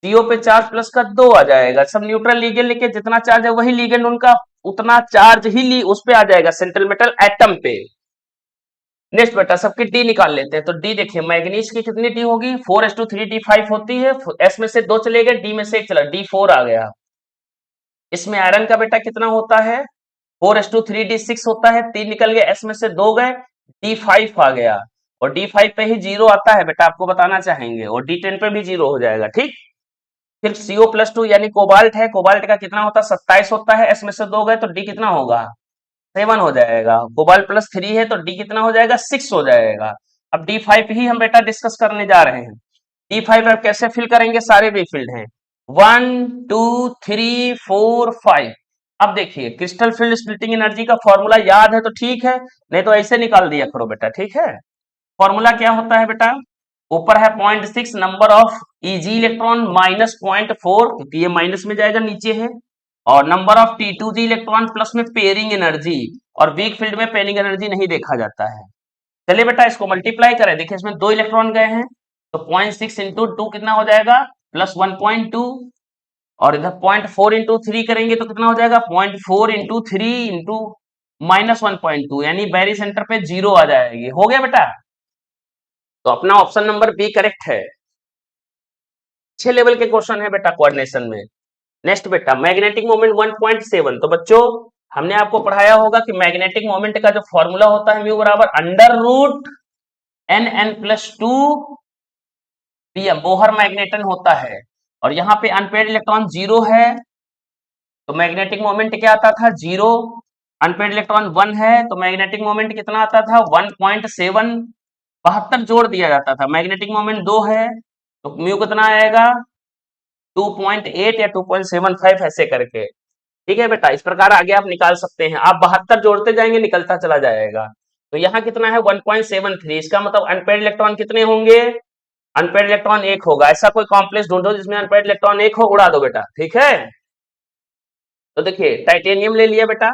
CO पे चार्ज प्लस का 2 आ जाएगा। सब न्यूट्रल लीगेंड लेके जितना चार्ज है वही लीगेंड उनका उतना चार्ज ही ली उस पे आ जाएगा, सेंट्रल मेटल एटम पे। नेक्स्ट बेटा सबकी डी निकाल लेते हैं। तो डी देखिए मैग्नीज की कितनी डी होगी? 4s2 3d5 होती है। एस में से 2 चले गए, डी में से 1 चला, D4 आ गया। इसमें आयरन का बेटा कितना होता है? 4s2 3d6 होता है, 3 निकल गए, एस में से 2 गए, D5 आ गया। और D5 पे ही जीरो आता है बेटा, आपको बताना चाहेंगे, और D10 पे भी जीरो हो जाएगा, ठीक। फिर CO+2 यानी कोबाल्ट है, कोबाल्ट का कितना होता है? 27 होता है, एस में से 2 गए तो डी कितना होगा? 7 हो जाएगा। कोबाल्ट +3 है तो डी कितना हो जाएगा? 6 हो जाएगा। अब D5 ही हम बेटा डिस्कस करने जा रहे हैं। D5 अब कैसे फिल करेंगे? सारे भी फील्ड हैं, 1 2 3 4 5। अब देखिए क्रिस्टल फील्ड स्प्लिटिंग एनर्जी का फॉर्मूला याद है तो ठीक है, नहीं तो ऐसे निकाल दिया करो बेटा, ठीक है। फॉर्मूला क्या होता है बेटा? ऊपर है 0.6 number of EG electron minus 0.4, क्योंकि ये माइनस में जाएगा, नीचे है, और number of T2G electron plus में पेयरिंग एनर्जी, और वीक फील्ड में पेयरिंग एनर्जी नहीं देखा जाता है। चलिए बेटा इसको मल्टीप्लाई करें, देखिए इसमें 2 इलेक्ट्रॉन गए हैं तो 0.6 इंटू 2 कितना हो जाएगा? प्लस 1.2, और इधर 0.4 इंटू 3 करेंगे तो कितना हो जाएगा? 0.4 इंटू 3 इंटू माइनस 1.2, यानी बैरी सेंटर पे जीरो आ जाएगी। हो गया बेटा, तो अपना ऑप्शन नंबर बी करेक्ट है। 6 लेवल के क्वेश्चन है बेटा कोऑर्डिनेशन में। नेक्स्ट बेटा मैग्नेटिक मोमेंट 1.7। तो बच्चों हमने आपको पढ़ाया होगा कि मैग्नेटिक मोमेंट का जो फॉर्मूला होता है म्यू बराबर under root n+2 pm, Bohr magneton होता है। और यहाँ पे अनपेड इलेक्ट्रॉन जीरो है तो मैग्नेटिक मोमेंट क्या आता था? जीरो। अनपेड इलेक्ट्रॉन 1 है तो मैग्नेटिक मोमेंट कितना आता था? 1.7, 72 जोड़ दिया जाता था। मैग्नेटिक मोमेंट 2 है तो म्यू कितना आएगा? 2.8 या 2.75 ऐसे करके, ठीक है बेटा। इस प्रकार आगे आप निकाल सकते हैं, आप 72 जोड़ते जाएंगे निकलता चला जाएगा। तो यहाँ कितना है? 1.73। इसका मतलब अनपेड इलेक्ट्रॉन कितने होंगे? अनपेड इलेक्ट्रॉन 1 होगा। ऐसा कोई कॉम्प्लेक्स ढूंढो जिसमें अनपेड इलेक्ट्रॉन 1 हो, उड़ा दो बेटा, ठीक है। तो देखिए टाइटेनियम ले लिया बेटा,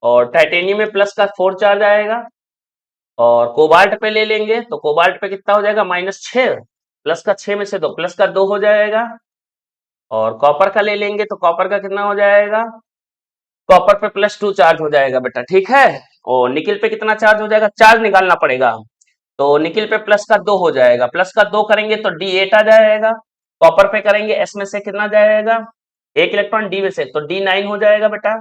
और टाइटेनियम में प्लस का 4 चार्ज आएगा, और कोबाल्ट पे ले लेंगे तो कोबाल्ट पे कितना हो जाएगा? -6, प्लस का 6 में से 2 प्लस का 2 हो जाएगा। और कॉपर का ले लेंगे तो कॉपर का कितना हो जाएगा? कॉपर पे +2 चार्ज हो जाएगा बेटा, ठीक है। और निकिल पे कितना चार्ज हो जाएगा? चार्ज निकालना पड़ेगा, तो निकिल पे प्लस का 2 हो जाएगा, प्लस का 2 करेंगे तो D8 आ जाएगा। कॉपर पे करेंगे एस में से कितना जाएगा? 1 इलेक्ट्रॉन, डी में से तो D9 हो जाएगा बेटा।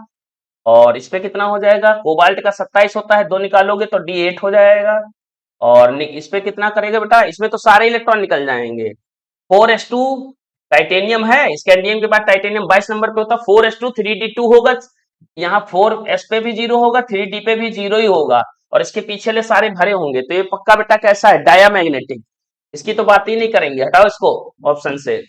और इस पे कितना हो जाएगा? कोबाल्ट का 27 होता है, 2 निकालोगे तो D8 हो जाएगा। और इस पे कितना करेगा बेटा? इसमें तो सारे इलेक्ट्रॉन निकल जाएंगे। 4s2 टाइटेनियम है, स्कैंडियम के बाद टाइटेनियम 22 नंबर पे होता है, 4s2 3d2 होगा। यहाँ 4s पे भी जीरो होगा, 3d पे भी जीरो ही होगा, और इसके पीछे ले सारे भरे होंगे, तो ये पक्का बेटा कैसा है? डायामैग्नेटिक। इसकी तो बात ही नहीं करेंगे, हटाओ इसको ऑप्शन से।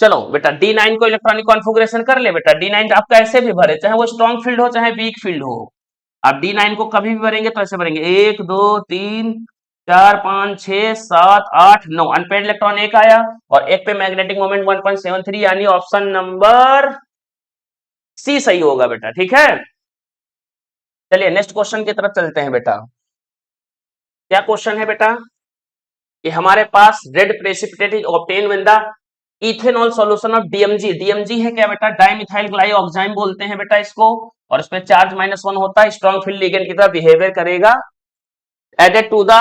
चलो बेटा D9 को इलेक्ट्रॉनिक कॉन्फ़िगरेशन कर ले बेटा। D9 आपका ऐसे भी भरे, चाहे वो स्ट्रॉन्ग फील्ड हो चाहे वीक फील्ड हो, आप D9 को कभी भी भरेंगे तो ऐसे भरेंगे, 1 2 3 4 5 6 7 8 9, अनपेड इलेक्ट्रॉन 1 आया, और एक पे मैग्नेटिक मोमेंट 1.73, यानी ऑप्शन नंबर सी सही होगा बेटा, ठीक है। चलिए नेक्स्ट क्वेश्चन की तरफ चलते हैं बेटा। क्या क्वेश्चन है बेटा? कि हमारे पास red precipitate is obtain when the ethanol solution of DMG। DMG है क्या बेटा? डाइमिथाइल ग्लाइऑक्साइड बोलते हैं बेटा इसको, और इसमें चार्ज -1 होता है, स्ट्रॉन्ग फील्ड लिगेंड की तरह बिहेवियर करेगा। Added to the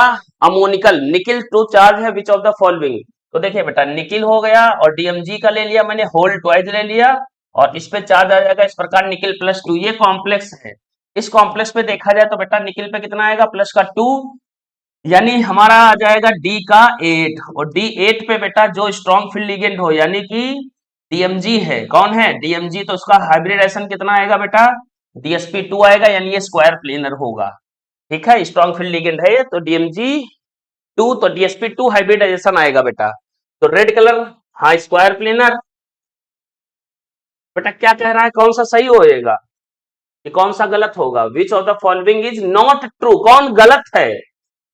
ammoniacal nickel two charge है विच ऑफ द फॉलोइंग। तो देखिए बेटा निकिल हो गया और डीएमजी का ले लिया मैंने, होल ट्वाइस ले लिया और इस पे चार्ज आ जाएगा इस प्रकार निकिल प्लस 2, ये कॉम्प्लेक्स है। इस कॉम्प्लेक्स पे देखा जाए तो बेटा निकिल पे कितना आएगा प्लस का 2, यानी हमारा आ जाएगा डी का 8, और डी 8 पे बेटा जो स्ट्रॉन्ग फील्ड लिगेंड हो यानी कि डीएमजी है, कौन है डीएमजी, तो उसका हाइब्रिडाइजेशन कितना आएगा बेटा DsP2 आएगा, यानी ये स्क्वायर प्लेनर होगा। ठीक है, स्ट्रॉन्ग फील्ड लिगेंड है ये, तो DMG2 तो DsP2 हाइब्रिडाइजेशन आएगा बेटा। तो रेड कलर हाँ स्क्वायर प्लेनर। बेटा क्या कह रहा है कौन सा सही होएगा कि कौन सा गलत होगा, विच of the following is not true, कौन गलत है।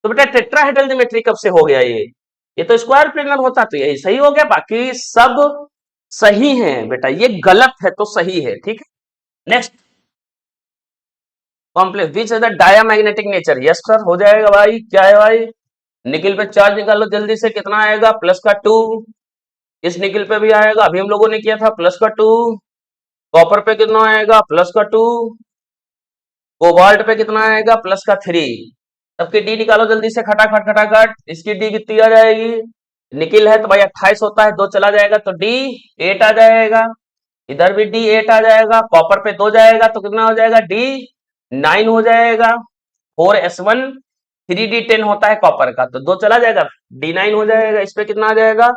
तो बेटा टेट्राहेड्रल ज्योमेट्री कब से हो गया ये तो स्क्वायर प्लेनर होता तो यही सही हो गया, बाकी सब सही है बेटा, ये गलत है तो सही है। ठीक है next complex which is the diamagnetic nature, yes sir हो जाएगा भाई, क्या है भाई निकिल पे चार्ज निकालो जल्दी से, कितना आएगा प्लस का 2, इस निकिल पे भी आएगा, अभी हम लोगों ने किया था प्लस का 2, कॉपर पे कितना आएगा प्लस का 2, कोबाल्ट पे कितना आएगा प्लस का 3। सबकी डी निकालो जल्दी से खटाखट खटाखट, इसकी डी कितनी आ जाएगी, निकिल है तो भाई 28 होता है, 2 चला जाएगा तो डी 8 आ जाएगा, इधर भी डी 8 आ जाएगा, कॉपर पे 2 जाएगा तो कितना हो जाएगा डी 9 हो जाएगा, 4s1 3d10 होता है कॉपर का, तो 2 चला जाएगा D9 हो जाएगा, इस पे कितना आ जाएगा,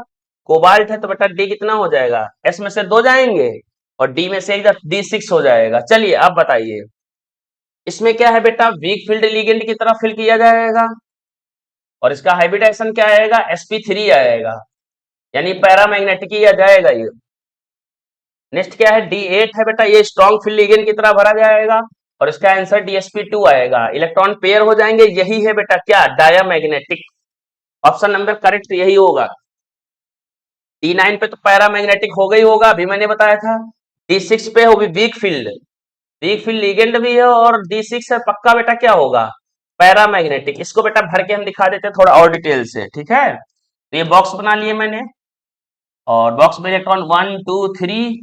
कोबाल्ट है तो बेटा डी कितना हो जाएगा, एस में से 2 जाएंगे और डी में से एक D6 हो जाएगा। चलिए अब बताइए इसमें क्या है बेटा, वीक फील्ड लिगेंड की तरह फिल किया जाएगा और इसका हाइब्रिडाइजेशन क्या आएगा sp3 आएगा, यानी पैरामैग्नेटिक ही आ जाएगा ये। नेक्स्ट क्या है D8 है बेटा, ये स्ट्रॉन्ग फील्ड लिगेंड की तरह भरा जाएगा और इसका आंसर DsP2 आएगा, इलेक्ट्रॉन पेयर हो जाएंगे, यही है बेटा क्या डायामैग्नेटिक, ऑप्शन नंबर करेक्ट यही होगा। D9 पे तो पैरामैग्नेटिक हो गई होगा, अभी मैंने बताया था। D6 पे होगी weak field, weak field ligand भी है और D6 है पक्का बेटा क्या होगा पैरामैग्नेटिक। इसको बेटा भर के हम दिखा देते हैं थोड़ा और डिटेल से, ठीक है। तो ये बॉक्स बना लिए मैंने और बॉक्स में इलेक्ट्रॉन 1 2 3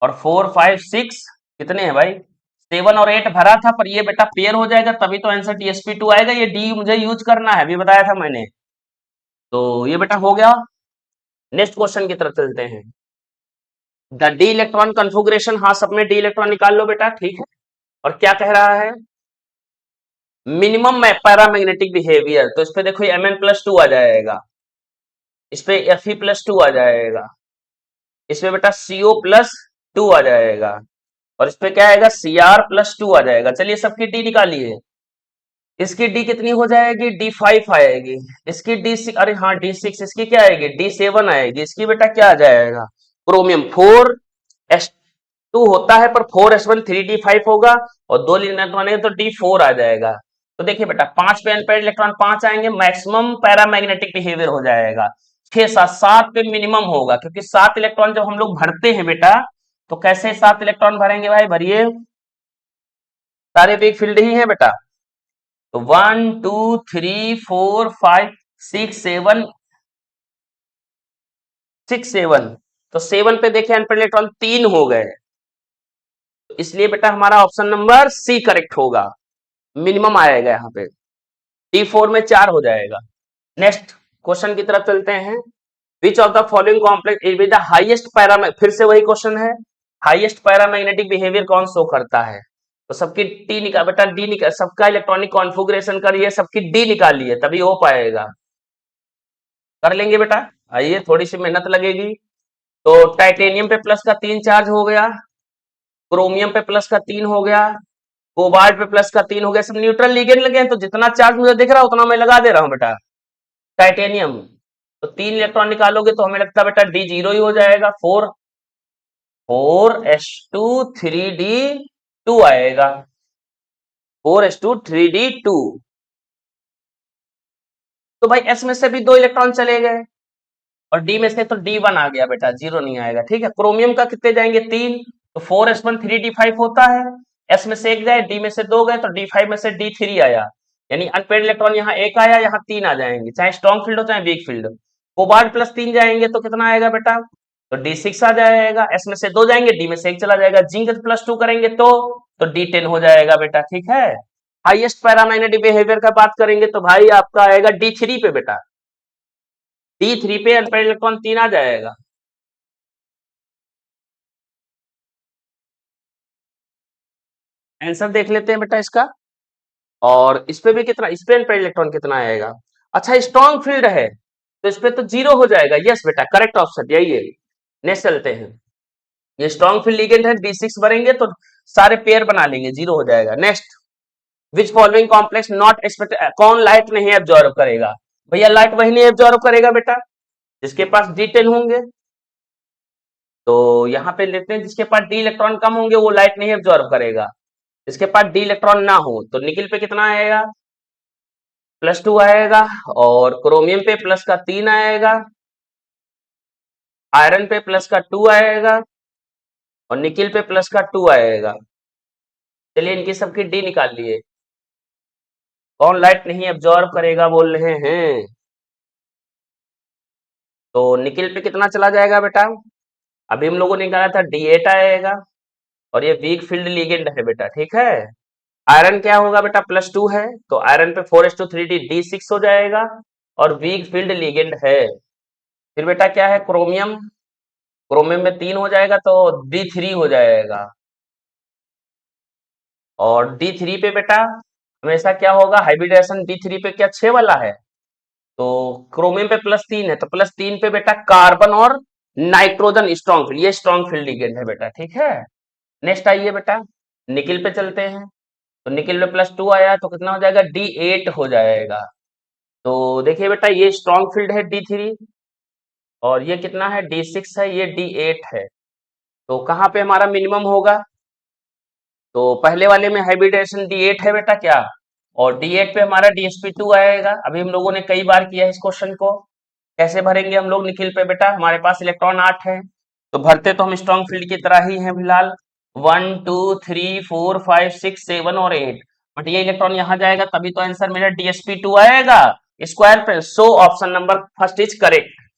और 4 5 6 कितने हैं भाई 7 और 8 भरा था, पर ये बेटा पेयर हो जाएगा तभी तो आंसर DsP2 आएगा, ये डी मुझे यूज करना है अभी बताया था मैंने, तो ये बेटा हो गया। नेक्स्ट क्वेश्चन की तरफ चलते हैं, द डी इलेक्ट्रॉन कन्फिगरेशन, हाँ सब में डी इलेक्ट्रॉन निकाल लो बेटा, ठीक है। और क्या कह रहा है मिनिमम पैरामैग्नेटिक बिहेवियर, तो इस पे देखो Mn+2 आ जाएगा, इस पे Fe+2 आ जाएगा, इसमें बेटा CO+2 आ जाएगा और इस पे क्या आएगा Cr+2 आ जाएगा। चलिए सबकी डी निकालिए, इसकी डी कितनी हो जाएगी D5 आएगी, इसकी D6 अरे हाँ D6, इसकी क्या आएगी D7 आएगी, इसकी बेटा क्या आ जाएगा क्रोमियम 4s2 होता है पर 4s1 3d5 होगा और 2 इलेक्ट्रॉन है तो D4 आ जाएगा। तो देखिए बेटा 5 पे अनपेयर्ड इलेक्ट्रॉन 5 आएंगे, मैक्सिमम पैरामैग्नेटिक बिहेवियर हो जाएगा। 6 7 7 पे मिनिमम होगा, क्योंकि 7 इलेक्ट्रॉन जब हम लोग भरते हैं बेटा तो कैसे 7 इलेक्ट्रॉन भरेंगे भाई, भरिए सारे वीक फील्ड ही है बेटा, तो 1 2 3 4 5 6 7 6 7, तो 7 पे देखे अनपेयर्ड इलेक्ट्रॉन 3 हो गए, तो इसलिए बेटा हमारा ऑप्शन नंबर सी करेक्ट होगा, मिनिमम आएगा यहाँ पे, D4 में 4 हो जाएगा। नेक्स्ट क्वेश्चन की तरफ चलते हैं, विच of the following complex is with the highest फिर से वही क्वेश्चन है, हाईएस्ट पैरामैग्नेटिक बिहेवियर कौन शो करता है, तो सबकी टी निकाल बेटा, डी निकाल, सबका इलेक्ट्रॉनिक कॉन्फ़िगरेशन करिए, सबकी डी निकालिए तभी हो पाएगा, कर लेंगे बेटा, आइए थोड़ी सी मेहनत लगेगी। तो टाइटेनियम पे प्लस का 3 चार्ज हो गया, क्रोमियम पे प्लस का 3 हो गया, कोबाल्ट पे प्लस का 3 हो गया, सब न्यूट्रल लिगेंड लगे हैं, तो जितना चार्ज मुझे दिख रहा है उतना मैं लगा दे रहा हूं बेटा। टाइटेनियम तो 3 इलेक्ट्रॉन निकालोगे तो हमें लगता है बेटा D0 ही हो जाएगा, 4s2 3d2 आएगा, 4s2 3d2, तो भाई S में से भी 2 इलेक्ट्रॉन चले गए और D में से तो D1 आ गया बेटा, 0 नहीं आएगा, ठीक है। क्रोमियम का कितने जाएंगे 3, तो 4s1 3d5 होता है, S में से 1 गए, D में से 2 गए, तो D5 में से D3 आया, यानी अनपेयर्ड इलेक्ट्रॉन यहाँ 1 आया, यहाँ 3 आ जाएंगे, चाहे स्ट्रॉन्ग फील्ड हो चाहे वीक फील्ड। कोबाल्ट प्लस 3 जाएंगे तो कितना आएगा बेटा, तो D6 आ जाएगा, S में से 2 जाएंगे, D में से 1 चला जाएगा, जिंक +2 करेंगे तो D10 हो जाएगा बेटा, ठीक है। हाईएस्ट पैरामैग्नेटिक बिहेवियर का बात करेंगे तो भाई आपका आएगा D3 पे बेटा, D3 पे अनपेयर्ड इलेक्ट्रॉन 3 आ जाएगा। आंसर देख लेते हैं बेटा इसका। और इस पे भी कितना, इस पे अनपेयर्ड इलेक्ट्रॉन कितना आएगा? अच्छा स्ट्रॉन्ग फील्ड है तो इस पे तो 0 हो जाएगा। यस बेटा, करेक्ट ऑप्शन यही है। नेक्स्ट चलते हैं। ये स्ट्रॉन्ग फील्ड लिगेंड है, D6 भरेंगे तो सारे पेयर बना लेंगे, 0 हो जाएगा। Next, which following complex not expect, कौन लाइट नहीं एब्जॉर्ब करेगा? भैया लाइट वही नहीं एब्जॉर्ब करेगा बेटा जिसके पास D10 होंगे। तो यहाँ पे लेते हैं जिसके पास डी इलेक्ट्रॉन कम होंगे वो लाइट नहीं एब्जॉर्ब करेगा। जिसके पास डी इलेक्ट्रॉन ना हो तो निकिल पे कितना आएगा? +2 आएगा। और क्रोमियम पे प्लस का 3 आएगा। आयरन पे प्लस का 2 आएगा। और निकिल पे प्लस का 2 आएगा। चलिए इनकी सबकी डी निकाल लिए। कौन लाइट नहीं एब्जॉर्ब करेगा बोल रहे हैं? तो निकिल पे कितना चला जाएगा बेटा? अभी हम लोगों ने निकाला था D8 आएगा। और ये वीक फील्ड लिगेंड है बेटा, ठीक है। आयरन क्या होगा बेटा? +2 है तो आयरन पे 4:3 D6 हो जाएगा। और वीक फील्ड लिगेंड है। फिर बेटा क्या है? क्रोमियम, क्रोमियम में 3 हो जाएगा तो D3 हो जाएगा। और D3 पे बेटा हमेशा क्या होगा? हाइब्रिडेशन D3 पे क्या 6 वाला है? तो क्रोमियम पे +3 है तो +3 पे बेटा कार्बन और नाइट्रोजन स्ट्रॉन्ग फील्ड, ये स्ट्रॉन्ग फील्ड लिगेंड है बेटा, ठीक है। नेक्स्ट आइए बेटा, निकिल पे चलते हैं। तो निकिल पे +2 आया तो कितना हो जाएगा? D8 हो जाएगा। तो देखिए बेटा ये स्ट्रॉन्ग फील्ड है D3। और ये कितना है? D6 है, ये D8 है। तो कहाँ पे हमारा मिनिमम होगा? तो पहले वाले में हाइब्रिडेशन D8 है बेटा क्या? और D8 पे हमारा DsP2 आएगा। अभी हम लोगों ने कई बार किया है इस क्वेश्चन को। कैसे भरेंगे हम लोग निकिल पे बेटा? हमारे पास इलेक्ट्रॉन 8 है तो भरते तो हम स्ट्रॉन्ग फील्ड की तरह ही हैं फिलहाल। 1 2 3 4 5 6 7 और 8। बट ये इलेक्ट्रॉन यहाँ जाएगा तभी तो आंसर मेरा DsP2 आएगा स्क्वायर पे। So option number first is correct.